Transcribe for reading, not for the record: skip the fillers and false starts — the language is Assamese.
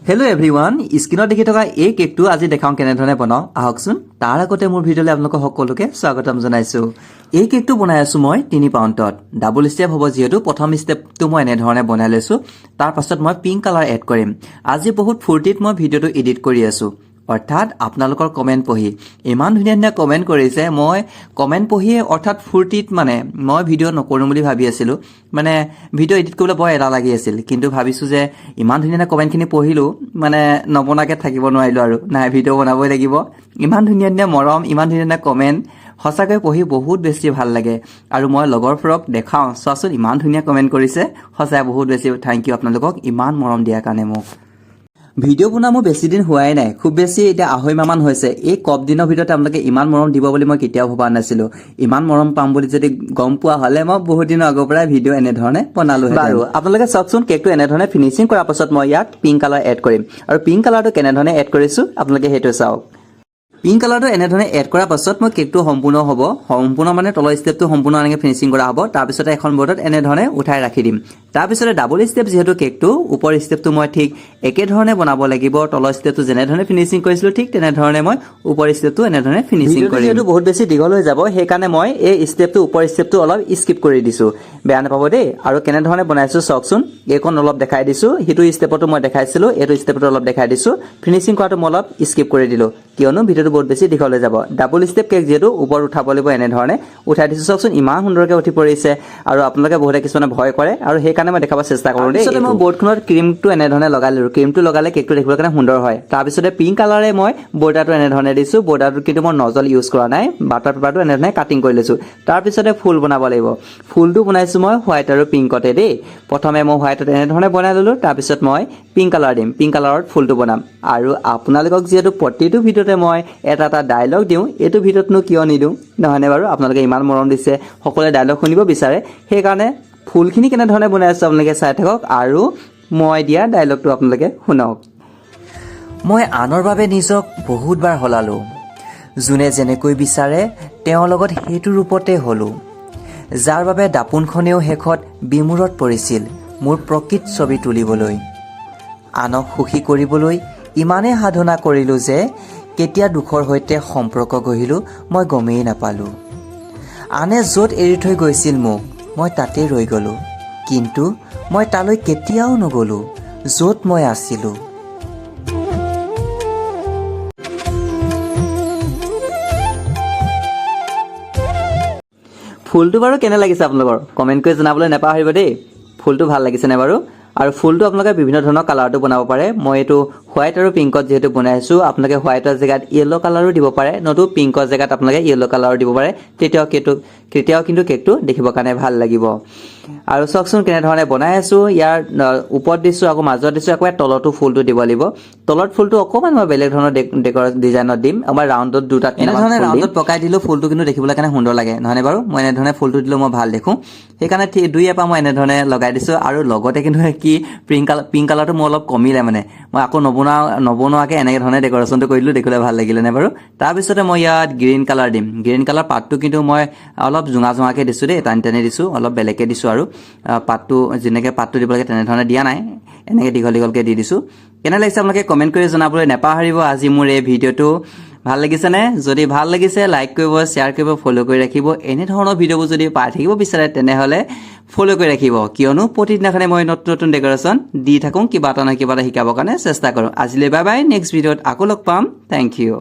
হেল্ল' এভৰিৱান, স্ক্ৰীনত দেখি থকা এই কেকটো আজি দেখাওঁ কেনেধৰণে বনাওঁ আহকচোন। তাৰ আগতে মোৰ ভিডিঅ'লৈ আপোনালোকক সকলোকে স্বাগতম জনাইছোঁ। এই কেকটো বনাই আছোঁ মই 3 পাউণ্ডত। ডাবল ষ্টেপ হ'ব যিহেতু প্ৰথম ষ্টেপটো মই এনেধৰণে বনাই লৈছোঁ। তাৰ পাছত মই পিংক কালাৰ এড কৰিম। আজি বহুত ফূৰ্তিত মই ভিডিঅ'টো এডিট কৰি আছোঁ, অৰ্থাৎ আপোনালোকৰ কমেণ্ট পঢ়ি। ইমান ধুনীয়া ধুনীয়া কমেণ্ট কৰিছে, মই কমেণ্ট পঢ়িয়ে অৰ্থাৎ ফূৰ্তিত মই ভিডিঅ' নকৰোঁ বুলি ভাবি আছিলোঁ। ভিডিঅ' এডিট কৰিবলৈ বৰ এলাহ লাগি আছিল, কিন্তু ভাবিছোঁ যে ইমান ধুনীয়া ধুনীয়া কমেণ্টখিনি পঢ়িলোঁ, নবনাকৈ থাকিব নোৱাৰিলোঁ আৰু নাই, ভিডিঅ' বনাবই লাগিব। ইমান ধুনীয়া ধুনীয়া মৰম, ইমান ধুনীয়া ধুনীয়া কমেণ্ট, সঁচাকৈ পঢ়ি বহুত বেছি ভাল লাগে। আৰু মই লগৰবোৰক দেখাওঁ, চোৱাচোন ইমান ধুনীয়া কমেণ্ট কৰিছে, সঁচাই বহুত বেছি থেংক ইউ আপোনালোকক ইমান মৰম দিয়াৰ কাৰণে। মোক ভিডিঅ' বনোৱা মোৰ বেছি দিন হোৱাই নাই, খুব বেছি এতিয়া 2.5 মাহমান হৈছে। এই কম দিনৰ ভিতৰতে আপোনালোকে ইমান মৰম দিব বুলি মই কেতিয়াও ভবা নাছিলোঁ। ইমান মৰম পাম বুলি যদি গম পোৱা হ'লে মই বহুত দিনৰ আগৰ পৰাই ভিডিঅ' এনেধৰণে বনালোঁ। বাৰু আপোনালোকে চাওকচোন, কেকটো এনেধৰণে ফিনিচিং কৰাৰ পাছত মই ইয়াত পিংক কালাৰ এড কৰিম। আৰু পিংক কালাৰটো কেনেধৰণে এড কৰিছোঁ আপোনালোকে সেইটো চাওক। পিংক কালাৰটো এনেধৰণে এড কৰাৰ পাছত মই কেকটো সম্পূৰ্ণ হ'ব, তলৰ ষ্টেপটো সম্পূৰ্ণ এনেকৈ ফিনিচিং কৰা হ'ব। তাৰপিছতে এখন বৰ্ডত এনেধৰণে উঠাই ৰাখি দিম। তাৰপিছতে ডাবল ষ্টেপ যিহেতু কেকটো, ওপৰ ষ্টেপটো মই ঠিক একেধৰণে বনাব লাগিব। তলৰ ষ্টেপটো যেনেধৰণে ফিনিচিং কৰিছিলোঁ ঠিক তেনেধৰণে মই ওপৰ ষ্টেপটো এনেধৰণে ফিনিচিং কৰিম। যিহেতু বহুত বেছি দীঘল হৈ যাব, সেইকাৰণে মই এই ষ্টেপটো ওপৰ ষ্টেপটো অলপ স্কিপ কৰি দিছোঁ, বেয়া নাপাব দেই। আৰু কেনেধৰণে বনাইছোঁ চাওকচোন, এইকণ অলপ দেখাই দিছোঁ, সিটো ষ্টেপতো মই দেখাইছিলোঁ, এইটো ষ্টেপটো অলপ দেখাই দিছোঁ। ফিনিচিং কৰাটো মই অলপ স্কিপ কৰি দিলোঁ, কিয়নো ভিডিঅ'টো বহুত বেছি দীঘল হৈ যাব। ডাবল ষ্টেপ কেক যিহেতু ওপৰত উঠাব লাগিব, এনেধৰণে উঠাই দিছোঁ। চাওকচোন ইমান সুন্দৰকৈ উঠি পৰিছে, আৰু আপোনালোকে বহুতে কিছুমানে ভয় কৰে, আৰু সেইকাৰণে মই দেখাব চেষ্টা কৰোঁ দেই। তাৰপিছতে মই বৰ্ডখনত ক্ৰীমটো এনেধৰণে লগাই ল'লোঁ। ক্ৰীমটো লগালে কেকটো দেখিবলৈ কাৰণে সুন্দৰ হয়। তাৰপিছতে পিংক কালাৰে মই বৰ্ডাৰটো এনেধৰণে দিছোঁ। বৰ্ডাৰটোত কিন্তু মই নজল ইউজ কৰা নাই, বাটাৰ পেপাৰটো এনেধৰণে কাটিং কৰি লৈছোঁ। তাৰপিছতে ফুল বনাব লাগিব। ফুলটো বনাইছোঁ মই হোৱাইট আৰু পিংকতে দেই। প্ৰথমে মই হোৱাইটত এনেধৰণে বনাই ল'লোঁ, তাৰপিছত মই পিংক কালাৰ দিম, পিংক কালাৰত ফুলটো বনাম। আৰু আপোনালোকক যিহেতু প্ৰতিটো ভিডিঅ'তে মই এটা ডায়লগ দিওঁ, এইটো ভিডিঅ'তনো কিয় নিদিওঁ, নহয়নে বাৰু? আপোনালোকে ইমান মৰম দিছে, সকলোৱে ডায়লগ শুনিব বিচাৰে, সেইকাৰণে ফুলখিনি কেনেধৰণে বনাই আছোঁ আপোনালোকে চাই থাকক, আৰু মই দিয়া ডায়লগটো আপোনালোকে শুনক। মই আনৰ বাবে নিজক বহুতবাৰ সলালোঁ, যোনে যেনেকৈ বিচাৰে তেওঁৰ লগত সেইটো ৰূপতে হ'লোঁ, যাৰ বাবে দাপোনখনেও শেষত বিমূৰত পৰিছিল মোৰ প্ৰকৃত ছবি তুলিবলৈ। আনক সুখী কৰিবলৈ ইমানেই সাধনা কৰিলোঁ যে কেতিয়া দুখৰ সৈতে সম্পৰ্ক গঢ়িলোঁ মই গমেই নাপালোঁ। আনে য'ত এৰি থৈ গৈছিল মোক, মই তাতেই ৰৈ গ'লোঁ, কিন্তু মই তালৈ কেতিয়াও নগ'লোঁ য'ত মই আছিলোঁ। ফুলটো বাৰু কেনে লাগিছে আপোনালোকৰ কমেণ্ট কৰি জনাবলৈ নাপাহৰিব দেই। ফুলটো ভাল লাগিছেনে বাৰু? আৰু ফুলটো আপোনালোকে বিভিন্ন ধৰণৰ কালাৰটো বনাব পাৰে। মই এইটো হোৱাইট আৰু পিংকত যিহেতু বনাইছোঁ, আপোনালোকে হোৱাইটৰ জেগাত য়েল্ল' কালাৰো দিব পাৰে, নতু পিংকৰ জেগাত আপোনালোকে য়েল্ল' কালাৰো দিব পাৰে। তেতিয়াও কিন্তু কেকটো দেখিবৰ কাৰণে ভাল লাগিব। আৰু চাওকচোন কেনেধৰণে বনাই আছোঁ। ইয়াৰ ওপৰত দিছোঁ, আকৌ মাজত দিছোঁ, আকৌ তলতো ফুলটো দিব লাগিব। তলত ফুলটো অকণমান মই বেলেগ ধৰণৰ ডিজাইনত দিম, আমাৰ ৰাউণ্ডত দুটাত এনেধৰণে ৰাউণ্ডত পকাই দিলোঁ। ফুলটো কিন্তু দেখিবলৈ কাৰণে সুন্দৰ লাগে, নহয়নে বাৰু? মই এনেধৰণে ফুলটো দিলেও মই ভাল দেখোঁ, সেইকাৰণে দুই এপাহ মই এনেধৰণে লগাই দিছোঁ। আৰু লগতে কিন্তু কি পিংক কালাৰটো মোৰ অলপ কমিলে, মই আকৌ নবনোৱাকৈ এনেকৈ ধৰণে ডেক'ৰেশ্যনটো কৰি দিলোঁ, দেখিবলৈ ভাল লাগিলেনে বাৰু? তাৰপিছতে মই ইয়াত গ্ৰীণ কালাৰ দিম। গ্ৰীণ কালাৰ পাতটো কিন্তু মই অলপ জোঙাকৈ দিছোঁ দেই, টানি দিছোঁ, অলপ বেলেগকৈ দিছোঁ। আৰু পাতটো যেনেকৈ পাতটো দিব লাগে তেনেধৰণে দিয়া নাই, এনেকৈ দীঘলকৈ দি দিছোঁ। কেনে লাগিছে আপোনালোকে কমেণ্ট কৰি জনাবলৈ নাপাহৰিব। আজি মোৰ এই ভিডিঅ'টো ভাল লাগিছেনে? যদি ভাল লাগিছে লাইক কৰিব, শ্বেয়াৰ কৰিব, ফ'ল' কৰি ৰাখিব। এনেধৰণৰ ভিডিঅ'বোৰ যদি পাই থাকিব বিচাৰে তেনেহ'লে ফ'ল' কৰি ৰাখিব, কিয়নো প্ৰতিদিনাখনে মই নতুন ডেক'ৰেশ্যন দি থাকোঁ, কিবা এটা নহয় কিবা এটা শিকাবৰ কাৰণে চেষ্টা কৰোঁ। আজিলৈ বাই বাই, নেক্সট ভিডিঅ'ত আকৌ লগ পাম। Thank U.